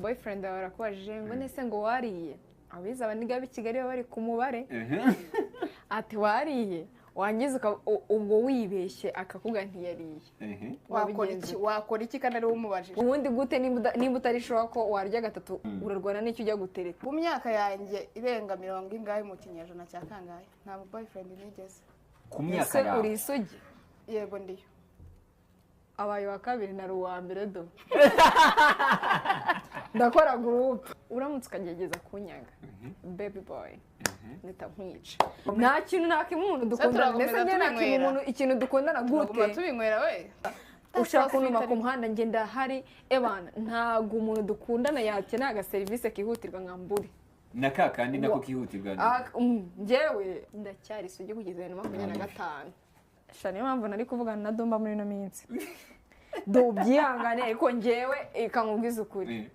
boyfriend wawe arakubajije ngo nese ngo wariye abiza abaniga b'i Kigali bari ku mubare ati wariye wangiza ubwo wibeshye akakuga ntiyariye wakora iki kandi ari umubajije ubundi gute nimba utari sure ko warya gatatu urarwana n'icyo ujya gutereta mu myaka yanjye irenga 70 ingahe mu kinyejana cya kangahe nta boyfriend nigeze ku myaka yawe uri isugi yego ndiyo abaye wa kabiri na ruwa mbere do ndakora group uramutse ukagegeza kunyanga baby boy nita nkwica nta kintu nakimwe dukundana ndetse njye nakimwe ikintu dukundana gute tubinywera we ushaka kunuma ku muhanda nge ndahari ebana ntago umuntu dukundana yakeneye aga service kihutirwa nkambure nakakandi nako kihutirwa njyewe ndacyari isugi kugeza 2025 shani mpamvu nari kuvugana na Domba muri no minsi do byihangane ariko njyewe ikamubwiza ukuri